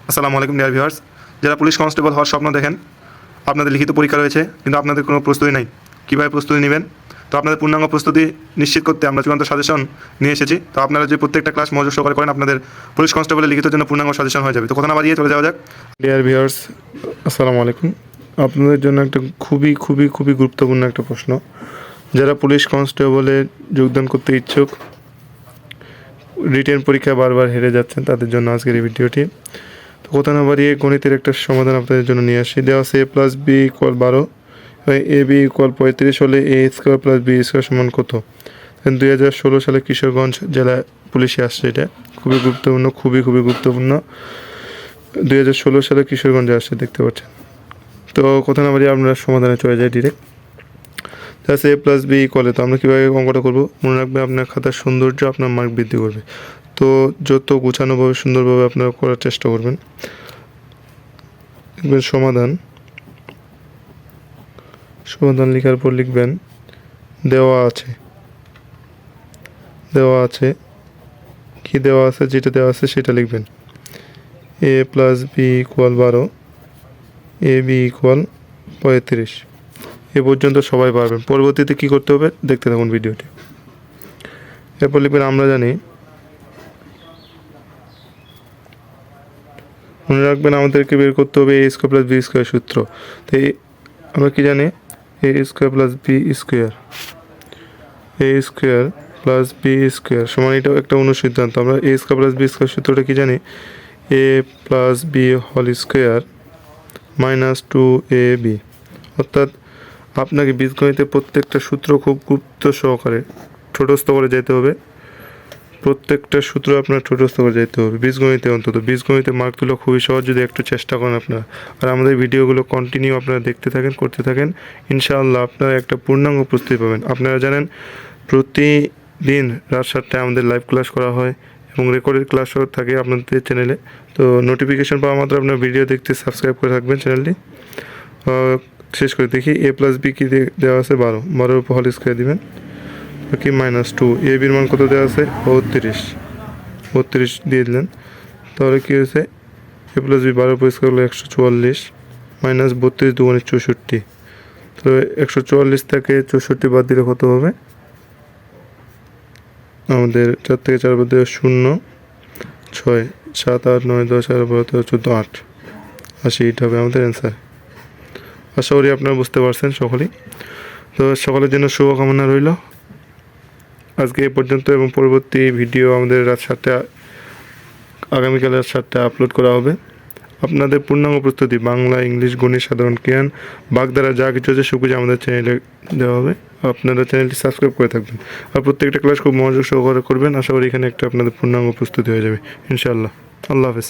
আসসালামু আলাইকুম dear viewers, যারা পুলিশ কনস্টেবল হওয়ার স্বপ্ন দেখেন, আপনাদের লিখিত পরীক্ষা রয়েছে কিন্তু আপনাদের কোনো প্রস্তুতি নাই, কীভাবে প্রস্তুতি নেবেন? তো আপনাদের পূর্ণাঙ্গ প্রস্তুতি নিশ্চিত করতে আমরা চূড়ান্ত সাজেশন নিয়ে এসেছি। তো আপনারা যে প্রত্যেকটা ক্লাস মনোযোগ সহকারে করেন, আপনাদের পুলিশ কনস্টেবলের লিখিতের জন্য পূর্ণাঙ্গ সাজেশন হয়ে যাবে। তো কথা না বাড়িয়ে চলে যাওয়া যাক। ডিয়ার ভিউয়ার্স, আসসালামু আলাইকুম। আপনাদের জন্য একটা খুবই গুরুত্বপূর্ণ একটা প্রশ্ন। যারা পুলিশ কনস্টেবলে যোগদান করতে ইচ্ছুক, রিটেন পরীক্ষায় বারবার হেরে যাচ্ছেন, তাদের জন্য আজকের এই ভিডিওটি। তো কথা না বাড়িয়ে গণিতের একটা সমাধান আপনাদের জন্য নিয়ে আসি। দেওয়া আছে a+b=12, ab=35 হলে a² + b² সমান কত? 2016 সালে কিশোরগঞ্জ জেলা পুলিশে আসছে। এটা খুবই গুরুত্বপূর্ণ। 2016 সালে কিশোরগঞ্জে আসছে, দেখতে পাচ্ছেন। তো কথা না বাড়িয়ে আমরা সমাধানে চলে যাই ডিরেক্ট। জাস্ট a+b তো আমরা কীভাবে অঙ্কটা করবো? মনে রাখবেন, আপনার খাতার সৌন্দর্য আপনার মার্ক বৃদ্ধি করবে। তো যত গোছানোভাবে সুন্দরভাবে আপনারা করার চেষ্টা করবেন। সমাধান লেখার পর লিখবেন দেওয়া আছে কি দেওয়া আছে, যেটা দেওয়া আছে সেটা লিখবেন। a+b=12, ab=35। এ পর্যন্ত সবাই পারবেন। পরবর্তীতে কি করতে হবে দেখতে থাকুন ভিডিওটি। এরপর লিখবেন আমরা জানি, মনে রাখবেন আমাদেরকে বের করতে হবে a² + b² সূত্র। তো আমরা কি জানি, a² + b² সমান, এটাও একটা অনুসিদ্ধান্ত। আমরা a² + b² সূত্রটা কি জানি, a+b² - 2ab। অর্থাৎ আপনাকে বীজগণিতের প্রত্যেকটা সূত্র খুব গুরুত্ব সহকারে ঠোঁটস্থ করে যেতে হবে। প্রত্যেকটা সূত্র আপনার ঠোঁটস্থ করে যেতে হবে বীজগণিতে। অন্তত বীজগণিতে মার্ক তুলো খুবই সহজ, যদি একটু চেষ্টা করেন আপনারা। আর আমাদের ভিডিওগুলো কন্টিনিউ আপনারা দেখতে থাকেন, করতে থাকেন, ইনশাআল্লাহ আপনারা একটা পূর্ণাঙ্গ প্রস্তুতি পাবেন। আপনারা জানেন প্রতিদিন রাত 7টায় আমাদের লাইভ ক্লাস করা হয় এবং রেকর্ডেড ক্লাসও থাকে আপনাদের চ্যানেলে। তো নোটিফিকেশন পাওয়া মাত্র আপনার ভিডিও দেখতে সাবস্ক্রাইব করে থাকবেন চ্যানেলটি। শেষ করে দেখি a+b কি দেওয়া আছে, 12 উপর হোল স্কোয়ার দিবেন কি -2। ab-র মান কত দেওয়া আছে, 32 দিয়ে দিলেন। তাহলে কী হয়েছে, a+b 12 উপর স্কোয়ার হলো 144 -32 × 64। তো 144 থেকে 64 বাদ দিলে কত হবে? আমাদের 4 থেকে 4 বাদ দিলে 0, 6, 7, 8, 9, 10, 11, 12, 13, 14, 8, 80। এটা হবে আমাদের অ্যান্সার। আশা করি আপনারা বুঝতে পারছেন সকলেই। তো সকলের জন্য শুভকামনা রইল। আজকে এ পর্যন্ত, এবং পরবর্তী ভিডিও আমাদের আগামীকাল রাত 7টায় আপলোড করা হবে। আপনাদের পূর্ণাঙ্গ প্রস্তুতি বাংলা, ইংলিশ, গণিত, সাধারণ জ্ঞান, বাগধারা যা কিছু আছে সব কিছু আমাদের চ্যানেলে দেওয়া হবে। আপনারা চ্যানেলটি সাবস্ক্রাইব করে থাকবেন আর প্রত্যেকটা ক্লাস খুব মনোযোগ সহকারে করবেন। আশা করি এখানে একটা আপনাদের পূর্ণাঙ্গ প্রস্তুতি হয়ে যাবে ইনশাআল্লাহ। আল্লাহ হাফেজ।